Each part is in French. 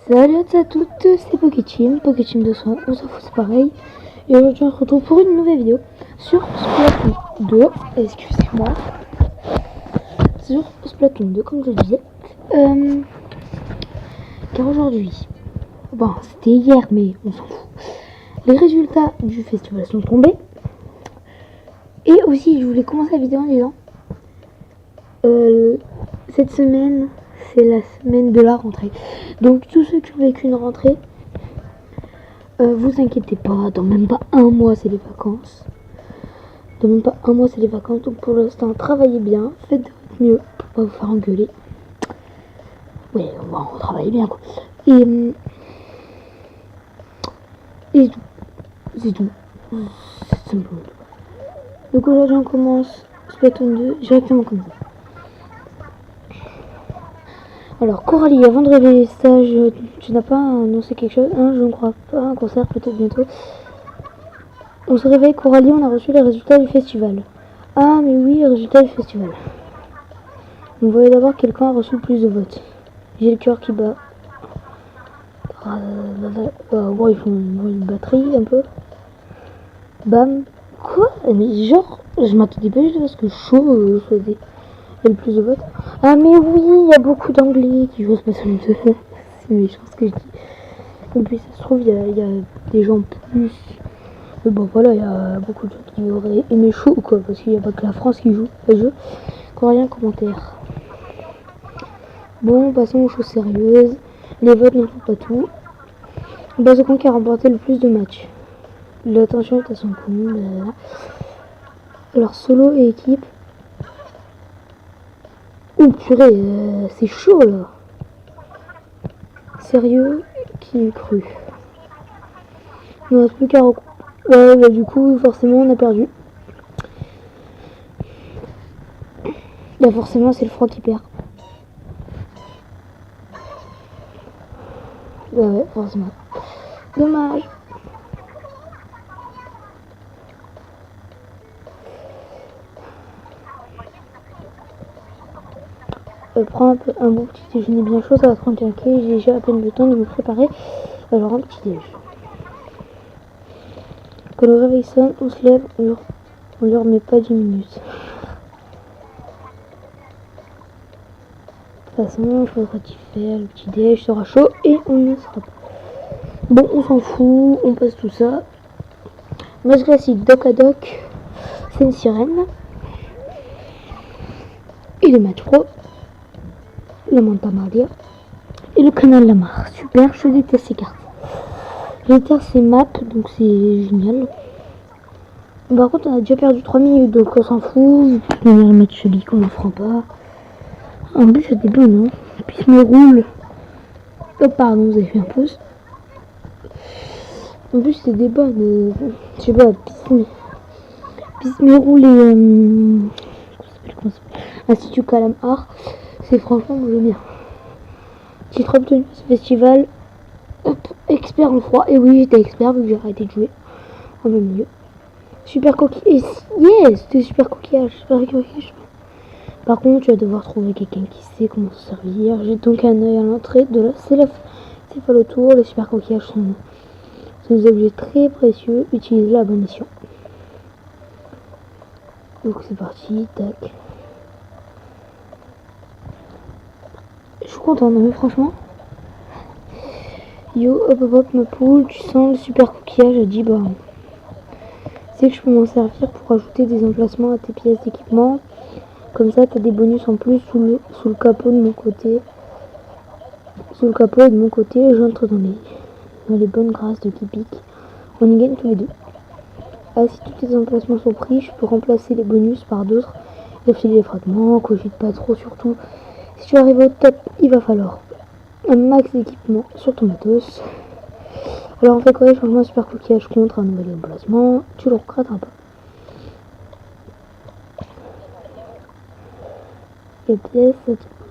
Salut à toutes, c'est Pokéteam 200, on s'en fout, c'est pareil. Et aujourd'hui on se retrouve pour une nouvelle vidéo sur Splatoon 2, excusez-moi. Sur Splatoon 2 comme je le disais. Car aujourd'hui, bon c'était hier mais on s'en fout. Les résultats du festival sont tombés. Et aussi je voulais commencer la vidéo en disant cette semaine c'est la semaine de la rentrée. Donc tous ceux qui ont vécu une rentrée, vous inquiétez pas, dans même pas un mois c'est les vacances. Dans même pas un mois c'est les vacances, donc pour l'instant travaillez bien, faites de votre mieux pour pas vous faire engueuler. Ouais, on travaille bien quoi. Et c'est tout. C'est simple. Donc aujourd'hui on commence Splatoon 2 directement comme ça. Alors Coralie, avant de révéler les stages, tu n'as pas annoncé quelque chose? Je ne crois pas, un concert peut-être bientôt. On se réveille Coralie, on a reçu les résultats du festival. Ah mais oui, les résultats du festival. On voyait d'abord quel camp a reçu le plus de votes. J'ai le cœur qui bat. Bon, ils font une batterie un peu. Bam. Quoi? Mais genre, je m'attendais pas juste parce que chaud choisit le plus de votes. Ah mais oui, il y a beaucoup d'anglais qui jouent à Splatoon 2. C'est méchant ce que je dis. Et puis ça se trouve, il y a des gens plus. Mais bon voilà, il y a beaucoup de gens qui auraient aimé chaud quoi, parce qu'il n'y a pas que la France qui joue à ce jeu. Coréen commentaire. Bon, passons aux choses sérieuses. Les votes ne font pas tout. Bazocon qui a remporté le plus de matchs. L'attention est à son comble. Alors solo et équipe. Ouh purée, c'est chaud là. Sérieux, qui eût cru. Il ne reste plus qu'à ouais, bah du coup forcément on a perdu. Bah forcément c'est le froid qui perd. Bah ouais, forcément. Dommage. Prends un bon petit déjeuner bien chaud, ça va te rendre j'ai déjà à peine le temps de me préparer. Alors un petit déj. Quand le réveil sonne, on se lève, on leur met pas 10 minutes. De toute façon, il faudra t'y faire, le petit déj sera chaud et on ne sera pas. Bon, on s'en fout, on passe tout ça. Match classique, Doc à Doc, c'est une sirène. Et le match pro, le Manta Maria et le canal Lamar. Super, je déteste ces cartes. Je déteste ces maps, donc c'est génial. Par contre, on a déjà perdu 3 minutes, donc on s'en fout. On va remettre celui qu'on ne fera pas. En plus, c'était bon, non? Puis je me roule. Oh, pardon, vous avez fait un pouce. En plus, c'était des bonnes. Je sais pas, pisse me roule et. Comment ça s'appelle? Institut Calamar. C'est franchement, moi j'aime bien. Titre obtenu à ce festival. Hop, expert en froid. Et oui, j'étais expert vu que j'ai arrêté de jouer. En même milieu. Super coquillage. Yes, c'était super coquillage. Super coquillage. Par contre, tu vas devoir trouver quelqu'un qui sait comment se servir. J'ai donc un œil à l'entrée de la céphalotour. Les super coquillages sont des objets très précieux. Utilisez la bonne mission. Donc c'est parti. Tac. Je suis content, non mais franchement. Yo, hop hop hop, ma poule, tu sens le super coquillage à 10 bornes. C'est que je peux m'en servir pour ajouter des emplacements à tes pièces d'équipement. Comme ça, tu as des bonus en plus sous le capot de mon côté. Sous le capot et de mon côté, j'entre dans les bonnes grâces de Kipik. On y gagne tous les deux. Ah, si tous tes emplacements sont pris, je peux remplacer les bonus par d'autres et filer les fragments, cogite pas trop surtout. Si tu arrives au top, il va falloir un max d'équipement sur ton matos. Alors on fait quoi? Changement super coquillage contre un nouvel emplacement, tu le regretteras pas. Et pièce,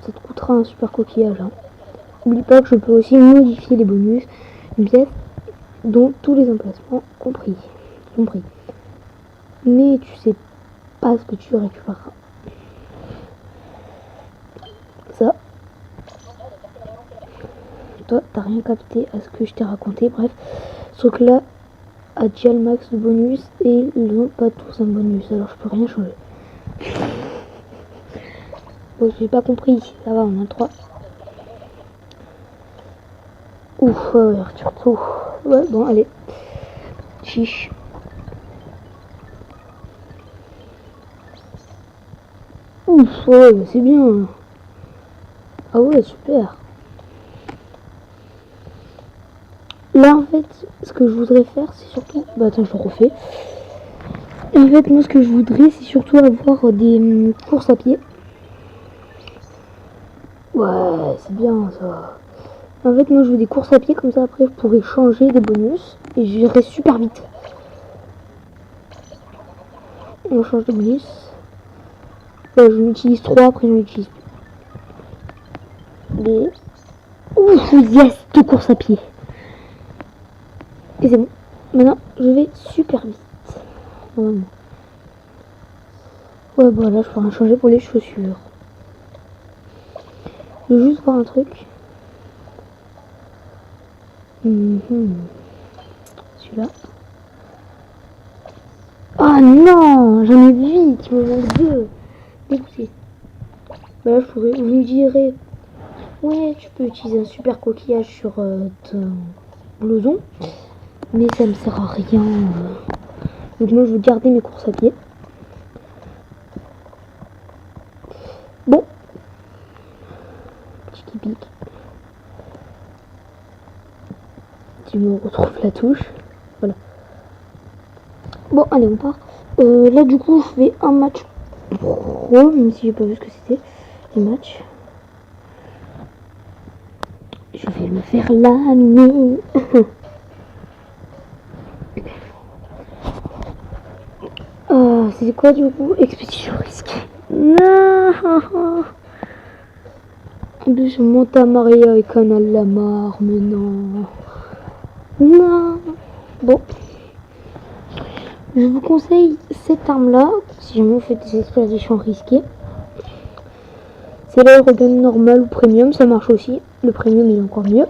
ça te coûtera un super coquillage. Hein. N'oublie pas que je peux aussi modifier les bonus, une pièce dont tous les emplacements compris. Mais tu sais pas ce que tu récupéreras. Ça. toi, t'as rien capté à ce que je t'ai raconté. Bref, ce truc-là a déjà le max de bonus et ils n'ont pas tous un bonus, alors je peux rien changer. Bon, j'ai pas compris, ça va, on a 3. Ouf, retire tout. Ouais, bon, allez. Chiche. Ouf, ouais, bah, c'est bien. Ah ouais, super. Là, en fait, ce que je voudrais faire, c'est surtout... Bah attends, je le refais. Et en fait, moi, ce que je voudrais, c'est surtout avoir des courses à pied. Ouais, c'est bien, ça. En fait, moi, je veux des courses à pied, comme ça, après, je pourrais changer des bonus. Et j'irai super vite. On change de bonus. Ouais, je utilise 3, après, je n'utilise plus. Les... Ouf, yes, 2 courses à pied. Et c'est bon. Maintenant, je vais super vite. Vraiment. Ouais, bon, là, je pourrais changer pour les chaussures. Je veux juste voir un truc. Celui-là. Oh non, j'en ai 8, il me manque 2. Dégoûté. Bah là, je vous me direz, ouais, tu peux utiliser un super coquillage sur ton blouson, mais ça me sert à rien. Donc moi, je veux garder mes courses à pied. Bon. Petit pic. Tu me retrouves la touche. Voilà. Bon, allez, on part. Là, du coup, je fais un match pro, même si j'ai pas vu ce que c'était. Les matchs. Je vais me faire l'année. C'est quoi du coup? Expédition risquée. Non. En plus, je monte à Maria avec un Alamar, mais non. Non. Bon. Je vous conseille cette arme-là, si jamais vous faites des expéditions risquées. C'est l'aérogun normal ou premium, ça marche aussi. Le premium il est encore mieux.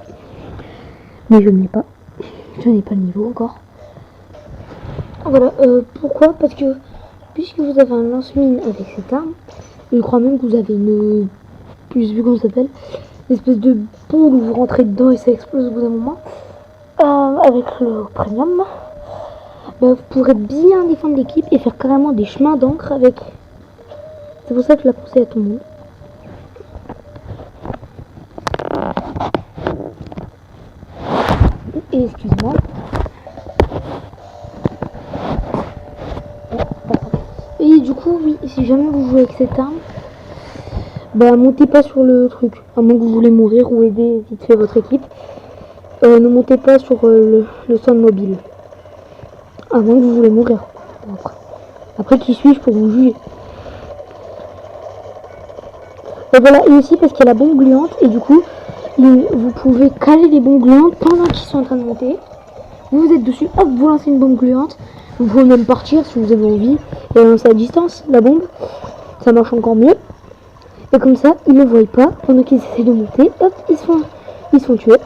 Mais je ne l'ai pas. Je n'ai pas le niveau encore. Voilà, pourquoi? Parce que puisque vous avez un lance-mine avec cette arme, je crois même que vous avez une... Plus vu comment ça s'appelle, une espèce de boule où vous rentrez dedans et ça explose au bout d'un moment. Avec le premium, bah, vous pourrez bien défendre l'équipe et faire carrément des chemins d'encre avec. C'est pour ça que je la conseille à tout le monde. Et excuse-moi. Et du coup, oui, si jamais vous jouez avec cette arme, bah montez pas sur le truc, à moins que vous voulez mourir ou aider vite fait votre équipe. Ne montez pas sur le stand mobile, à moins que vous voulez mourir. Après qui suis-je pour vous juger? Et voilà, et aussi parce qu'il y a la bombe gluante, et du coup, vous pouvez caler les bombes gluantes pendant qu'ils sont en train de monter. Vous êtes dessus, hop, vous lancez une bombe gluante. Vous pouvez même partir si vous avez envie et lancer à distance la bombe. Ça marche encore mieux. Et comme ça, ils ne le voient pas pendant qu'ils essaient de monter. Hop, ils se font tuer.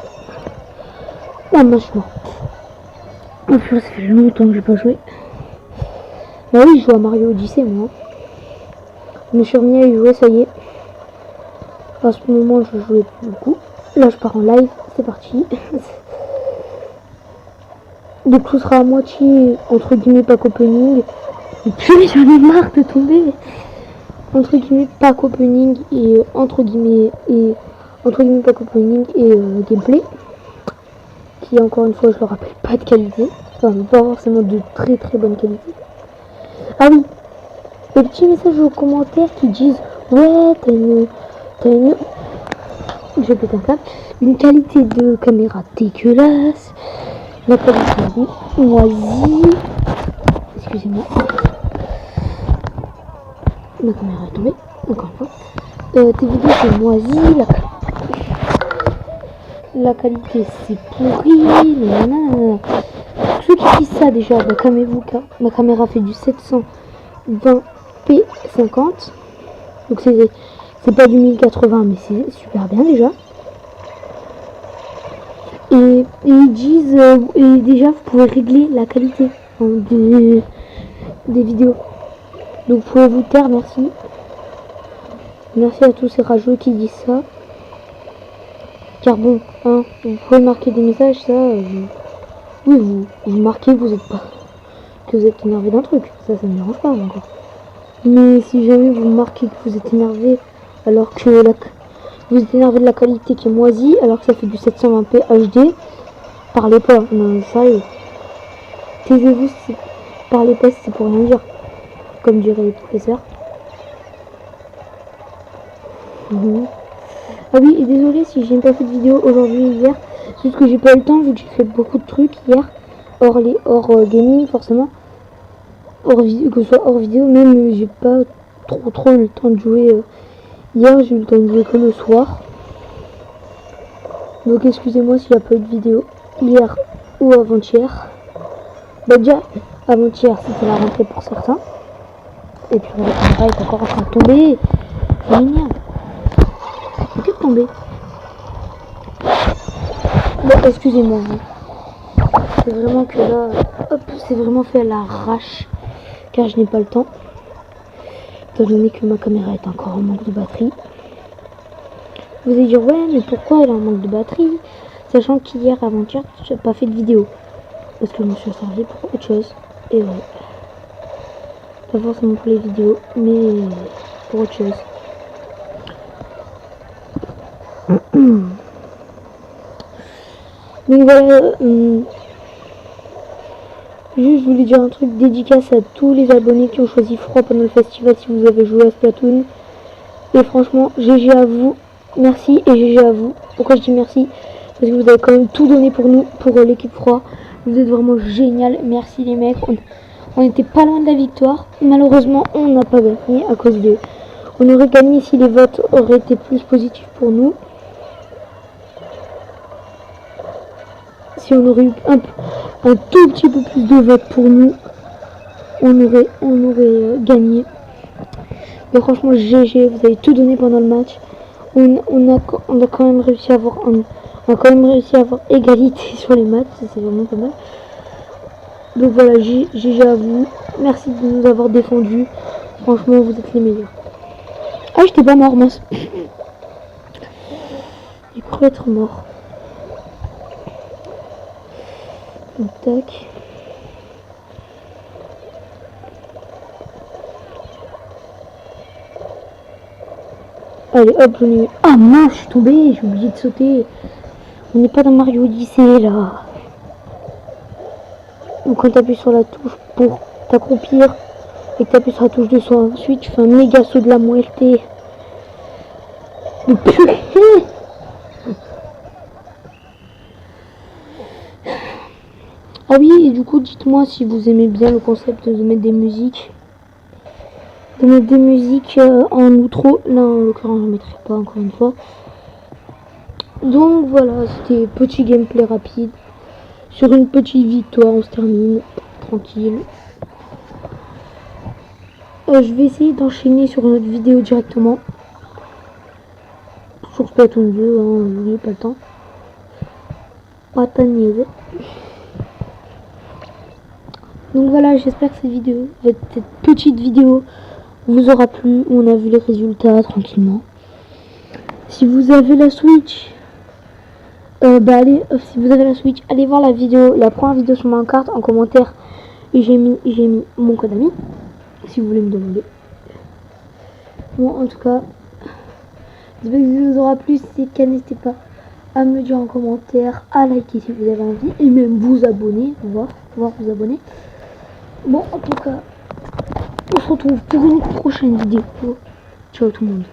Ah, machin. Oh, ça fait longtemps que j'ai pas joué. Bah oui, je joue à Mario Odyssey, moi. Je me suis remis à y jouer, ça y est. À ce moment, je jouais plus beaucoup. Là, je pars en live. C'est parti. Donc, ce sera à moitié, entre guillemets, pack opening. Et puis, j'en ai marre de tomber. Entre guillemets, pack opening et entre guillemets pack opening et gameplay. Qui, encore une fois, je le rappelle, pas de qualité. Enfin, pas forcément de très très bonne qualité. Ah oui, les petits messages aux commentaires qui disent ouais, t'as une je péter un câble, une qualité de caméra dégueulasse, la qualité moisie, excusez-moi, ma caméra est tombée, encore une fois, tes vidéos c'est moisi, la qualité c'est pourri, nanana. Ceux qui disent ça déjà, bah, calmez-vous, ma caméra fait du 720p50, donc c'est pas du 1080 mais c'est super bien déjà. Et ils disent, et déjà vous pouvez régler la qualité des vidéos. Donc vous pouvez vous taire, merci. Merci à tous ces rageux qui disent ça. Car bon, hein, vous pouvez marquer des messages, ça, oui, vous marquez que vous êtes pas, que vous êtes énervé d'un truc, ça me dérange pas encore. Mais si jamais vous marquez que vous êtes énervé, alors que vous êtes énervé de la qualité qui est moisie, alors que ça fait du 720p HD, parlez pas, non, sérieux. Taisez-vous, parlez pas, c'est pour rien dire, comme dirait le professeur. Ah oui, et désolé si j'ai pas fait de vidéo aujourd'hui et hier, c'est juste que j'ai pas eu le temps vu que j'ai fait beaucoup de trucs hier, hors gaming forcément, que ce soit hors vidéo, même j'ai pas trop eu le temps de jouer. Hier j'ai eu le temps de jouer que le soir, donc excusez-moi s'il n'y a pas eu de vidéo hier ou avant-hier. Bah déjà avant-hier c'était la rentrée pour certains, et puis la caméra est encore en train de tomber, c'est mignon. Ok, tomber. Bon, excusez-moi. C'est vraiment que là, hop, c'est vraiment fait à l'arrache, car je n'ai pas le temps, étant donné que ma caméra est encore en manque de batterie. Vous allez dire, ouais, mais pourquoi elle est en manque de batterie, sachant qu'hier, avant-hier, je n'ai pas fait de vidéo, parce que je me suis servi pour autre chose, et ouais, pas forcément pour les vidéos, mais pour autre chose. Donc voilà, juste je voulais dire un truc, dédicace à tous les abonnés qui ont choisi Froid pendant le festival si vous avez joué à Splatoon. Et franchement, GG à vous, merci et GG à vous. Pourquoi je dis merci? Parce que vous avez quand même tout donné pour nous, pour l'équipe Froid. Vous êtes vraiment génial, merci les mecs. On était pas loin de la victoire. Malheureusement, on n'a pas gagné à cause de... On aurait gagné si les votes auraient été plus positifs pour nous. Si on aurait eu un tout petit peu plus de votes pour nous, on aurait gagné. Mais franchement, GG, vous avez tout donné pendant le match. On a quand même réussi à avoir égalité sur les matchs, c'est vraiment pas mal. Donc voilà, GG à vous. Merci de nous avoir défendus. Franchement, vous êtes les meilleurs. Ah, j'étais pas mort, mince. J'ai cru être mort. Tac. Allez hop, j'en ai eu. Ah mince, je suis tombée, j'ai oublié de sauter. On n'est pas dans Mario Odyssey là. Donc quand tu appuies sur la touche pour t'accroupir et que tu appuies sur la touche de saut, ensuite tu fais un méga saut de la muerte. Mais purée. Ah oui, et du coup, dites-moi si vous aimez bien le concept de mettre des musiques. En outro. Là, en l'occurrence, je ne mettrai pas encore une fois. Donc voilà, c'était petit gameplay rapide. Sur une petite victoire, on se termine. Tranquille. Je vais essayer d'enchaîner sur une autre vidéo directement. Sur Splatoon 2, hein, n'oubliez pas le temps. Pas de niaiser. Donc voilà, j'espère que cette petite vidéo vous aura plu. On a vu les résultats tranquillement. Si vous avez la Switch, si vous avez la Switch, allez voir la première vidéo sur ma carte en commentaire. Et j'ai mis mon code ami, si vous voulez me demander. Bon, en tout cas, j'espère que ça vous aura plu. Si c'est le cas, n'hésitez pas à me dire en commentaire, à liker si vous avez envie, et même vous abonner, voir vous abonner. Bon, en tout cas, on se retrouve pour une prochaine vidéo. Ciao tout le monde.